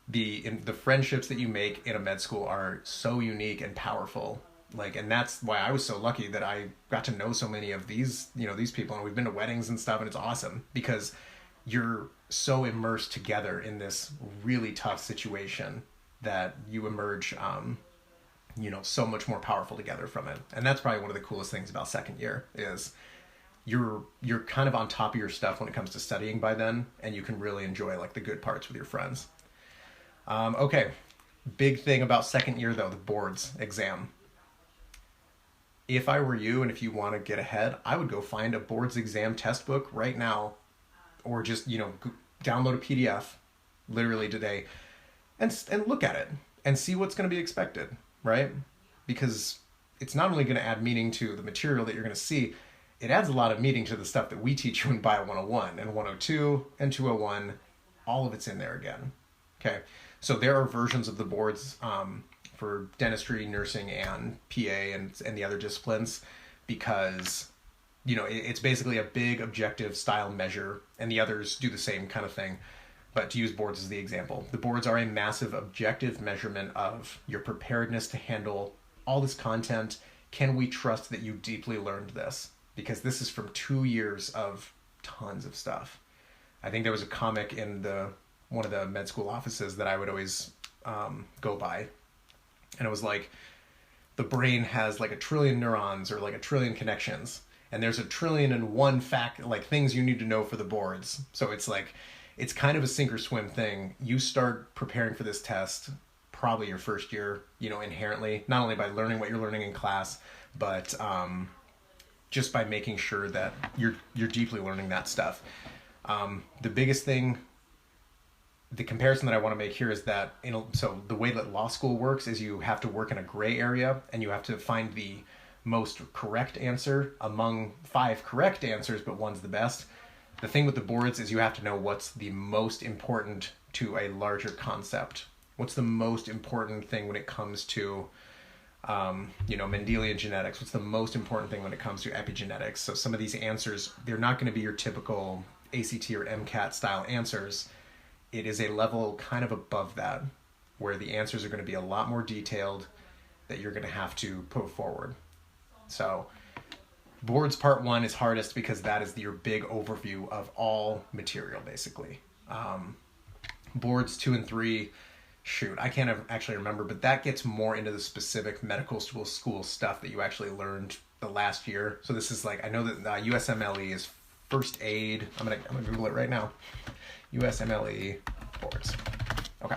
The friendships that you make in a med school are so unique and powerful. And that's why I was so lucky that I got to know so many of these people, and we've been to weddings and stuff, and it's awesome because you're so immersed together in this really tough situation that you emerge, so much more powerful together from it. And that's probably one of the coolest things about second year, is you're kind of on top of your stuff when it comes to studying by then, and you can really enjoy the good parts with your friends. Okay. Big thing about second year, though, the boards exam. If I were you, and if you want to get ahead, I would go find a boards exam test book right now, or just, download a PDF literally today and look at it and see what's going to be expected, right? Because it's not only going to add meaning to the material that you're going to see, it adds a lot of meaning to the stuff that we teach you in Bio 101 and 102 and 201. All of it's in there again. Okay. So there are versions of the boards for dentistry, nursing, and PA and the other disciplines, because, it's basically a big objective style measure, and the others do the same kind of thing. But to use boards as the example, the boards are a massive objective measurement of your preparedness to handle all this content. Can we trust that you deeply learned this? Because this is from 2 years of tons of stuff. I think there was a comic in one of the med school offices that I would always go by. And it was the brain has 1 trillion neurons, or 1 trillion connections. And there's 1,000,001 things you need to know for the boards. So it's kind of a sink or swim thing. You start preparing for this test probably your first year, inherently, not only by learning what you're learning in class, but just by making sure that you're deeply learning that stuff. The biggest thing, the comparison that I want to make here is that, so the way that law school works is you have to work in a gray area, and you have to find the most correct answer among 5 correct answers, but one's the best. The thing with the boards is you have to know what's the most important to a larger concept. What's the most important thing when it comes to Mendelian genetics. What's the most important thing when it comes to epigenetics? So some of these answers, they're not going to be your typical ACT or MCAT style answers. It is a level kind of above that, where the answers are going to be a lot more detailed that you're going to have to put forward. So boards part 1 is hardest because that is your big overview of all material, basically. Boards 2 and 3, I can't actually remember, but that gets more into the specific medical school stuff that you actually learned the last year. So this is I know that USMLE is first aid. I'm gonna Google it right now. USMLE boards. Okay.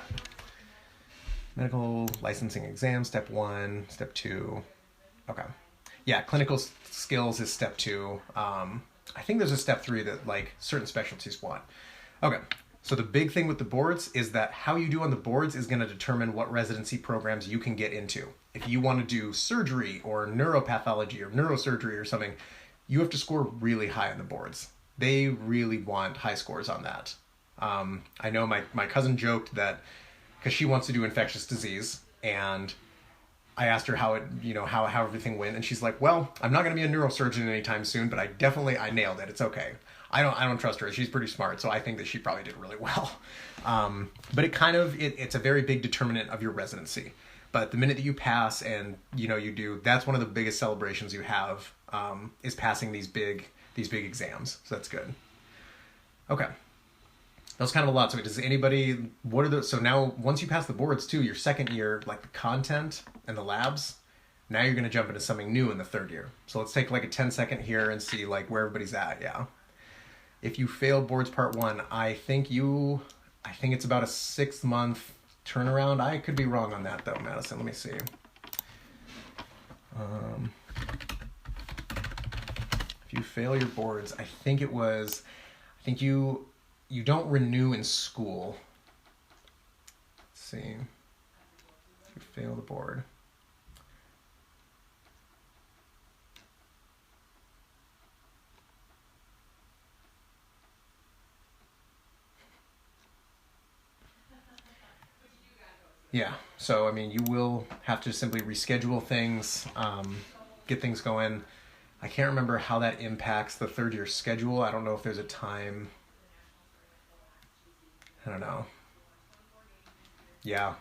Medical licensing exam, step 1, step 2. Okay. Yeah, clinical skills is step 2. I think there's a step 3 that certain specialties want. Okay. So the big thing with the boards is that how you do on the boards is going to determine what residency programs you can get into. If you want to do surgery or neuropathology or neurosurgery or something, you have to score really high on the boards. They really want high scores on that. I know my cousin joked that because she wants to do infectious disease, and I asked her how everything went, and she's like, well, I'm not going to be a neurosurgeon anytime soon, but I nailed it. It's okay. I don't trust her. She's pretty smart, so I think that she probably did really well. But it's a very big determinant of your residency. But the minute that you pass and you do, that's one of the biggest celebrations you have, is passing these big exams. So that's good. Okay. That was kind of a lot. So does anybody, so now once you pass the boards too, your second year, the content and the labs, now you're going to jump into something new in the third year. So let's take a 10-second here and see where everybody's at. Yeah. If you fail boards part 1, I think it's about a 6-month turnaround. I could be wrong on that though, Madison. Let me see. If you fail your boards, I think you don't renew in school. Let's see. If you fail the board. Yeah, so you will have to simply reschedule things, get things going. I can't remember how that impacts the third year schedule. I don't know if there's a time. I don't know. Yeah,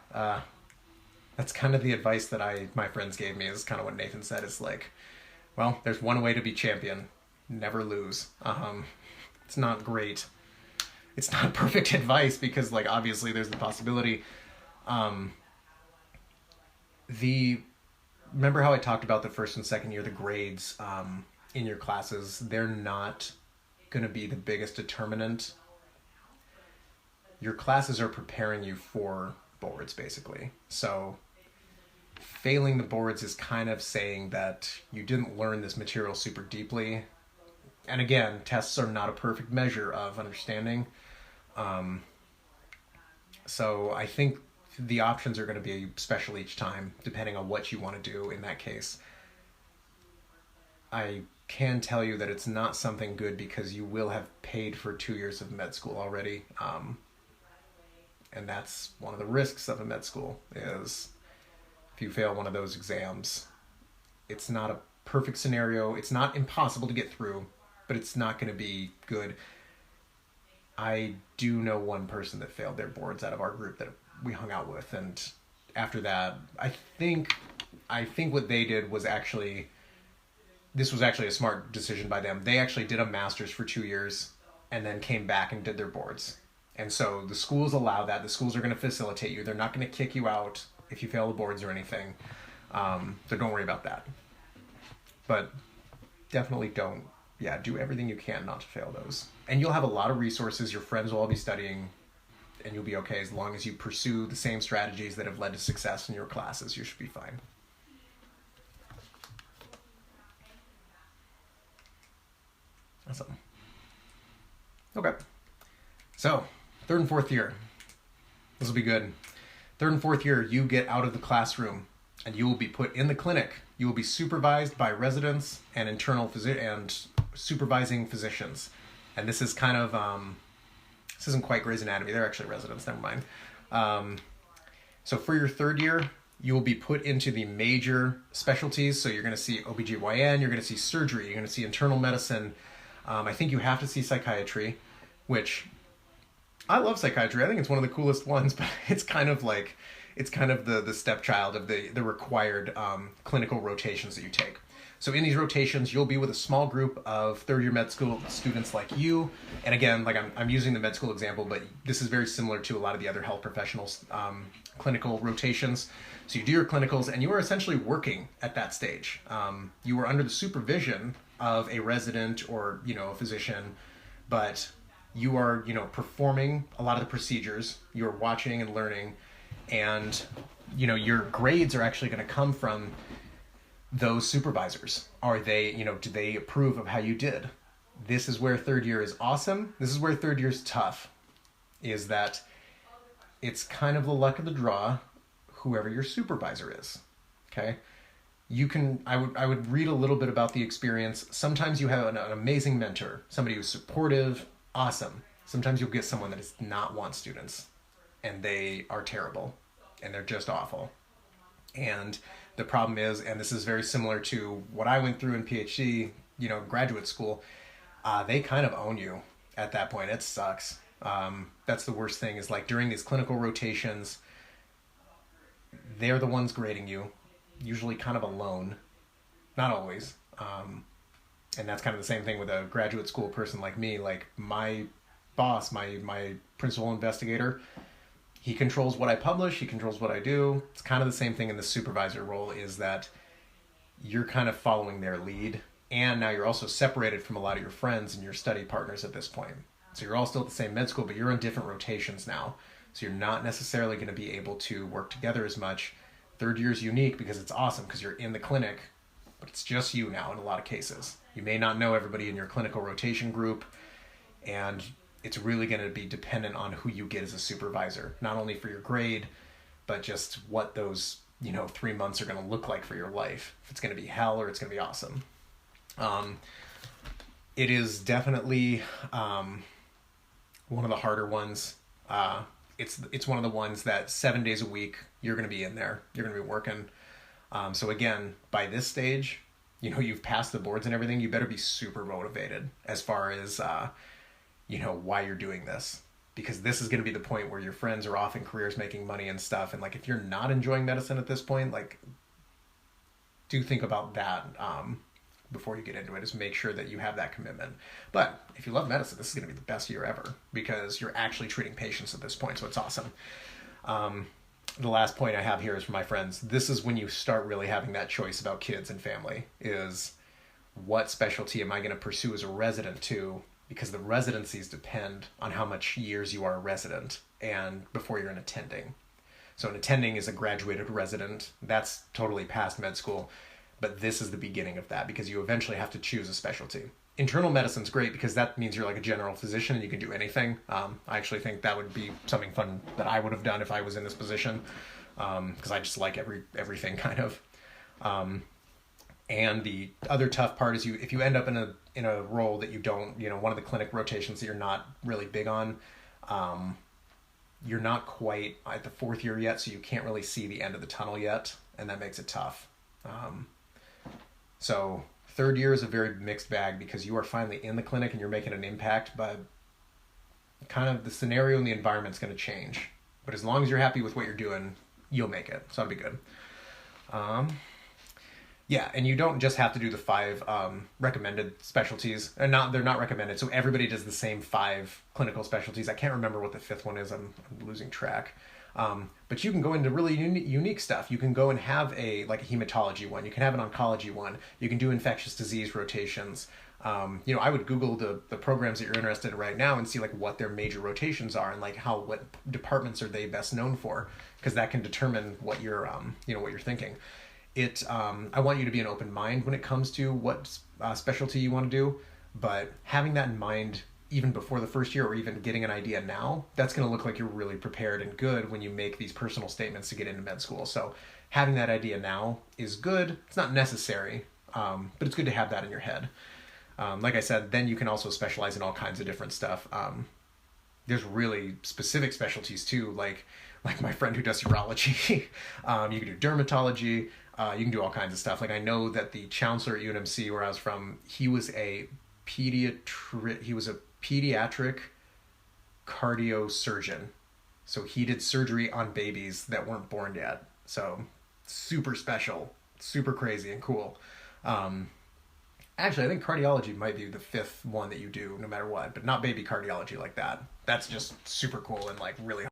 that's kind of the advice that my friends gave me, is kind of what Nathan said, is well, there's one way to be champion. Never lose. It's not great. It's not perfect advice because obviously there's the possibility. Remember how I talked about the first and second year, the grades in your classes, they're not going to be the biggest determinant. Your classes are preparing you for boards, basically. So failing the boards is kind of saying that you didn't learn this material super deeply. And again, tests are not a perfect measure of understanding. So I think the options are going to be special each time, depending on what you want to do in that case. I can tell you that it's not something good because you will have paid for 2 years of med school already. And that's one of the risks of a med school, is if you fail one of those exams, it's not a perfect scenario. It's not impossible to get through, but it's not going to be good. I do know one person that failed their boards out of our group that we hung out with, and after that, I think what they did was this was actually a smart decision by them. They actually did a master's for 2 years and then came back and did their boards. And so the schools allow that. The schools are going to facilitate you. They're not going to kick you out if you fail the boards or anything. So don't worry about that. But definitely do everything you can not to fail those. And you'll have a lot of resources. Your friends will all be studying, and you'll be okay as long as you pursue the same strategies that have led to success in your classes. You should be fine. Awesome. Okay. So, third and fourth year. This will be good. Third and fourth year, you get out of the classroom and you will be put in the clinic. You will be supervised by residents and and supervising physicians. And this is kind of, this isn't quite Grey's Anatomy. They're actually residents, never mind. So for your third year, you will be put into the major specialties. So you're going to see OBGYN, you're going to see surgery, you're going to see internal medicine. I think you have to see psychiatry, which I love psychiatry. I think it's one of the coolest ones, but it's kind of the stepchild of the required clinical rotations that you take. So in these rotations, you'll be with a small group of third-year med school students like you. And again, like I'm using the med school example, but this is very similar to a lot of the other health professionals' clinical rotations. So you do your clinicals, and you are essentially working at that stage. You are under the supervision of a resident or, a physician, but you are, performing a lot of the procedures. You're watching and learning, and, your grades are actually going to come from those supervisors. Are they, do they approve of how you did? This is where third year is awesome. This is where third year is tough, is that it's kind of the luck of the draw, whoever your supervisor is. Okay. I would read a little bit about the experience. Sometimes you have an amazing mentor, somebody who's supportive, awesome. Sometimes you'll get someone that does not want students, and they are terrible, and they're just awful. And the problem is, and this is very similar to what I went through in PhD, graduate school, they kind of own you at that point. It sucks. That's the worst thing, is like during these clinical rotations, they're the ones grading you, usually kind of alone, not always. And that's kind of the same thing with a graduate school person like me. Like my boss, my principal investigator, he controls what I publish, he controls what I do. It's kind of the same thing in the supervisor role, is that you're kind of following their lead. And now you're also separated from a lot of your friends and your study partners at this point. So you're all still at the same med school, but you're in different rotations now. So you're not necessarily going to be able to work together as much. Third year is unique because it's awesome because you're in the clinic, but it's just you now in a lot of cases. You may not know everybody in your clinical rotation group, and it's really going to be dependent on who you get as a supervisor, not only for your grade, but just what those 3 months are going to look like for your life. If it's going to be hell or it's going to be awesome. It is definitely one of the harder ones. It's one of the ones that 7 days a week you're going to be in there. You're going to be working. So again, by this stage, you've passed the boards and everything. You better be super motivated as far as why you're doing this, because this is going to be the point where your friends are off in careers making money and stuff. And like, if you're not enjoying medicine at this point, like, do think about that before you get into it. Is make sure that you have that commitment. But if you love medicine, this is going to be the best year ever, because you're actually treating patients at this point. So it's awesome. The last point I have here is for my friends. This is when you start really having that choice about kids and family, is what specialty am I going to pursue as a resident too? Because the residencies depend on how much years you are a resident and before you're an attending. So an attending is a graduated resident. That's totally past med school. But this is the beginning of that, because you eventually have to choose a specialty. Internal medicine's great because that means you're like a general physician and you can do anything. I actually think that would be something fun that I would have done if I was in this position, because I just like everything kind of. And the other tough part is if you end up in a role that you don't, one of the clinic rotations that you're not really big on, you're not quite at the fourth year yet, so you can't really see the end of the tunnel yet, and that makes it tough. So third year is a very mixed bag, because you are finally in the clinic and you're making an impact, but kind of the scenario and the environment's going to change. But as long as you're happy with what you're doing, you'll make it. So that'll be good. Yeah, and you don't just have to do the 5 recommended specialties. They're not recommended. So everybody does the same 5 clinical specialties. I can't remember what the 5th one is. I'm losing track. But you can go into really unique stuff. You can go and have a hematology one. You can have an oncology one. You can do infectious disease rotations. I would Google the programs that you're interested in right now and see what their major rotations are and what departments are they best known for, because that can determine what you're what you're thinking. I want you to be an open mind when it comes to what specialty you want to do, but having that in mind even before the first year, or even getting an idea now, that's going to look like you're really prepared and good when you make these personal statements to get into med school. So having that idea now is good. It's not necessary, but it's good to have that in your head. Like I said, then you can also specialize in all kinds of different stuff. there's really specific specialties too, like my friend who does urology. You can do dermatology. You can do all kinds of stuff. Like I know that the chancellor at UNMC, where I was from, he was a pediatric cardiosurgeon. So he did surgery on babies that weren't born yet. So super special, super crazy and cool. Actually, I think cardiology might be the fifth one that you do no matter what, but not baby cardiology like that. That's just super cool and like really